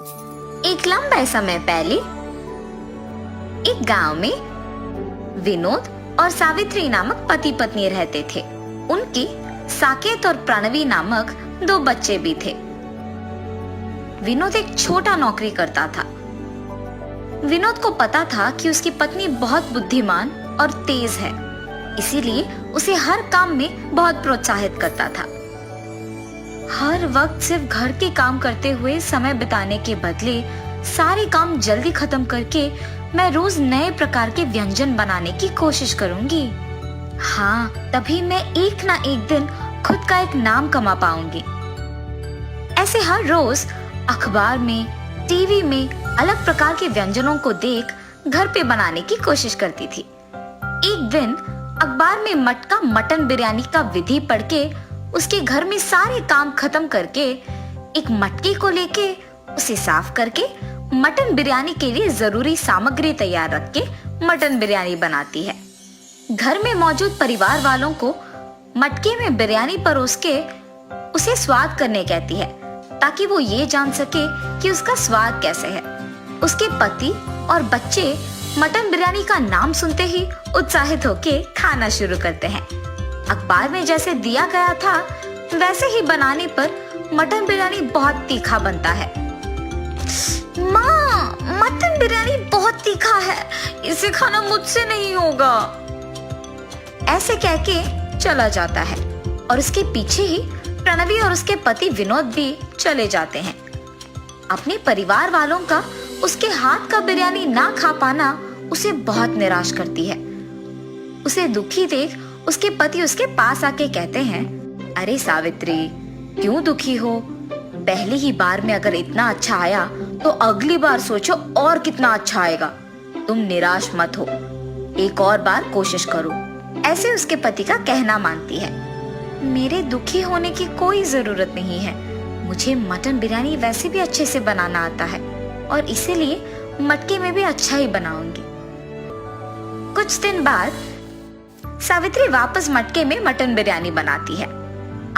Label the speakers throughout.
Speaker 1: एक लंबे समय पहले एक गांव में विनोद और सावित्री नामक पति पत्नी रहते थे। उनके साकेत और प्रणवी नामक 2 बच्चे भी थे। विनोद एक छोटा नौकरी करता था। विनोद को पता था कि उसकी पत्नी बहुत बुद्धिमान और तेज है, इसीलिए उसे हर काम में बहुत प्रोत्साहित करता था। हर वक्त सिर्फ घर के काम करते हुए समय बिताने के बदले सारे काम जल्दी खत्म करके मैं रोज नए प्रकार के व्यंजन बनाने की कोशिश करूंगी। हाँ, तभी मैं एक ना एक दिन खुद का एक नाम कमा पाऊंगी। ऐसे हर रोज अखबार में, टीवी में अलग प्रकार के व्यंजनों को देख घर पे बनाने की कोशिश करती थी। एक दिन अखबार में मटका मटन बिरयानी का विधि पढ़ के उसके घर में सारे काम खत्म करके एक मटके को लेके उसे साफ करके मटन बिरयानी के लिए जरूरी सामग्री तैयार रख के मटन बिरयानी बनाती है। घर में मौजूद परिवार वालों को मटके में बिरयानी परोस के उसे स्वाद करने कहती है, ताकि वो ये जान सके कि उसका स्वाद कैसे है। उसके पति और बच्चे मटन बिरयानी का नाम सुनते ही उत्साहित होके खाना शुरू करते हैं। अखबार में जैसे दिया गया था वैसे ही बनाने पर मटन बिरयानी बहुत तीखा बनता है। माँ, मटन बिरयानी बहुत तीखा है, इसे खाना मुझसे नहीं होगा, ऐसे कह के चला जाता है और उसके पीछे ही प्रणवी और उसके पति विनोद भी चले जाते हैं। अपने परिवार वालों का उसके हाथ का बिरयानी ना खा पाना उसे बहुत निराश करती है। उसे दुखी देख उसके पति उसके पास आके कहते हैं, अरे सावित्री, क्यों दुखी हो? पहली ही बार में अगर इतना अच्छा आया तो अगली बार सोचो और कितना अच्छा आएगा। तुम निराश मत हो, एक और बार कोशिश करो, ऐसे उसके पति का कहना मानती है। मेरे दुखी होने की कोई जरूरत नहीं है, मुझे मटन बिरयानी वैसे भी अच्छे से बनाना आता है और इसीलिए मटके में भी अच्छा ही बनाऊंगी। कुछ दिन बाद सावित्री वापस मटके में मटन बिरयानी बनाती है।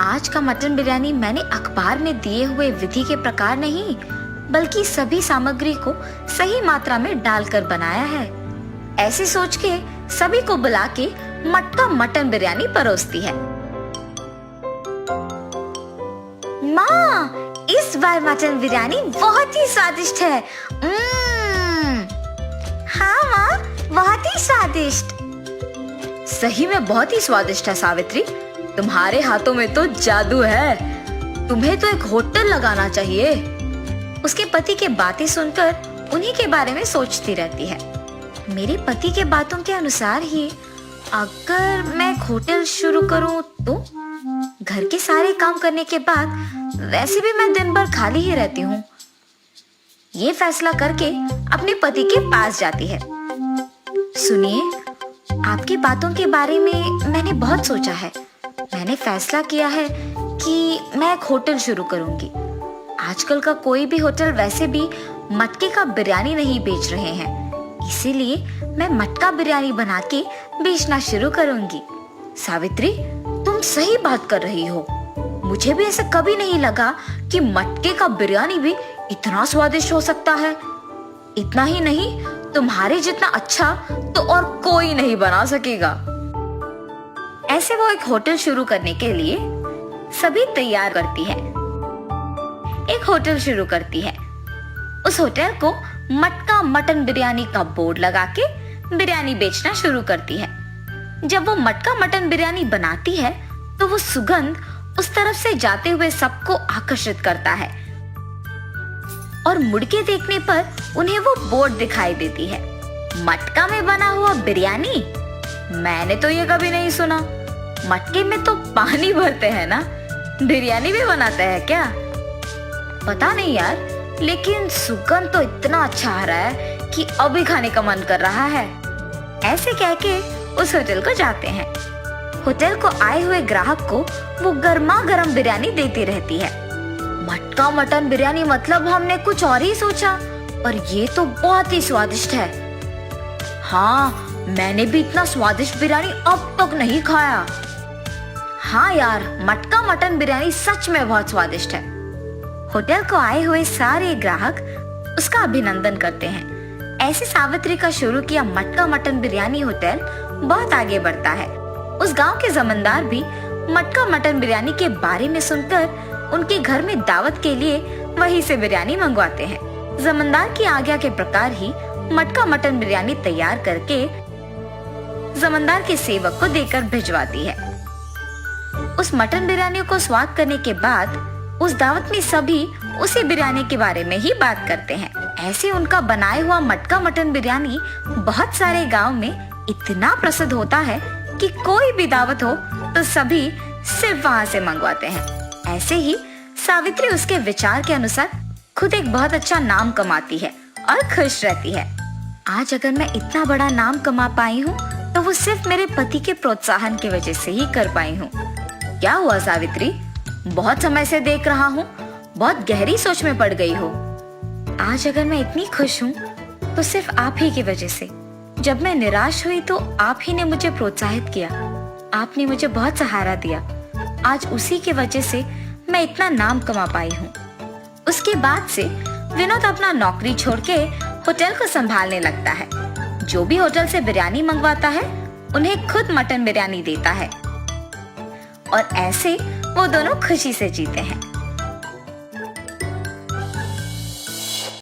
Speaker 1: आज का मटन बिरयानी मैंने अखबार में दिए हुए विधि के प्रकार नहीं, बल्कि सभी सामग्री को सही मात्रा में डालकर बनाया है। ऐसे सोच के सभी को बुला के मटका मटन बिरयानी परोसती है। माँ, इस बार मटन बिरयानी बहुत ही स्वादिष्ट है। हाँ माँ, बहुत ही स्वादिष्ट। सही में बहुत ही स्वादिष्ट है सावित्री, तुम्हारे हाथों में तो जादू है, तुम्हें तो एक होटल लगाना चाहिए। उसके पति के बातें सुनकर उन्हीं के बारे में सोचती रहती है। मेरे पति के बातों के अनुसार ही अगर मैं एक होटल शुरू करूं तो घर के सारे काम करने के बाद वैसे भी मैं दिन भर खाली ही रहती हूँ। ये फैसला करके अपने पति के पास जाती है। सुनिए, आपकी बातों के बारे में मैंने बहुत सोचा है। मैंने फैसला किया है कि मैं एक होटल शुरू करूंगी। आजकल का कोई भी होटल वैसे भी मटके का बिरयानी नहीं बेच रहे हैं, इसीलिए मैं मटका बिरयानी बना के बेचना शुरू करूंगी। सावित्री, तुम सही बात कर रही हो। मुझे भी ऐसा कभी नहीं लगा कि मटके का बिरयानी भी इतना स्वादिष्ट हो सकता है। इतना ही नहीं, तुम्हारे जितना अच्छा तो और कोई नहीं बना सकेगा। ऐसे वो एक होटल शुरू करने के लिए सभी तैयार करती है। एक होटल शुरू करती है। उस होटल को मटका मटन बिरयानी का बोर्ड लगा के बिरयानी बेचना शुरू करती है। जब वो मटका मटन बिरयानी बनाती है तो वो सुगंध उस तरफ से जाते हुए सबको आकर्षित करता है और मुड़ के देखने पर उन्हें वो बोर्ड दिखाई देती है, मटका में बना हुआ बिरयानी। मैंने तो ये कभी नहीं सुना। मटके में तो पानी भरते हैं ना, बिरयानी भी बनाते हैं क्या? पता नहीं यार, लेकिन सुगंध तो इतना अच्छा आ रहा है कि अभी खाने का मन कर रहा है। ऐसे कह के उस होटल को जाते हैं। होटल को आए हुए ग्राहक को वो गर्मा गर्म बिरयानी देती रहती है। मटका मटन बिरयानी मतलब हमने कुछ और ही सोचा, पर ये तो बहुत ही स्वादिष्ट है। हाँ, मैंने भी इतना स्वादिष्ट बिरयानी अब तक नहीं खाया। हाँ यार, मटका मटन बिरयानी सच में बहुत स्वादिष्ट है। होटल को आए हुए सारे ग्राहक उसका अभिनंदन करते हैं। ऐसे सावित्री का शुरू किया मटका मटन बिरयानी होटल बहुत आगे बढ़ता है। उस गांव के जमींदार भी मटका मटन बिरयानी के बारे में सुनकर उनके घर में दावत के लिए वहीं से बिरयानी मंगवाते हैं। जमींदार की आज्ञा के प्रकार ही मटका मटन बिरयानी तैयार करके जमींदार के सेवक को देकर भिजवाती है। उस मटन बिरयानी को स्वाद करने के बाद उस दावत में सभी उसी बिरयानी के बारे में ही बात करते हैं। ऐसे उनका बनाया हुआ मटका मटन बिरयानी बहुत सारे गांव में इतना प्रसिद्ध होता है कि कोई भी दावत हो तो सभी सिर्फ वहाँ से मंगवाते हैं। ऐसे ही सावित्री उसके विचार के अनुसार खुद एक बहुत अच्छा नाम कमाती है और खुश रहती है। आज अगर मैं इतना बड़ा नाम कमा पाई हूँ तो वो सिर्फ मेरे पति के प्रोत्साहन की वजह से ही कर पाई हूँ। क्या हुआ सावित्री? बहुत समय से देख रहा हूँ, बहुत गहरी सोच में पड़ गई हो। आज अगर मैं इतनी खुश हूँ तो सिर्फ आप ही की वजह से। जब मैं निराश हुई तो आप ही ने मुझे प्रोत्साहित किया, आपने मुझे बहुत सहारा दिया। आज उसी की वजह से मैं इतना नाम कमा पाई हूँ। उसके बाद से विनोद अपना नौकरी छोड़ के होटल को संभालने लगता है। जो भी होटल से बिरयानी मंगवाता है उन्हें खुद मटन बिरयानी देता है और ऐसे वो दोनों खुशी से जीते हैं।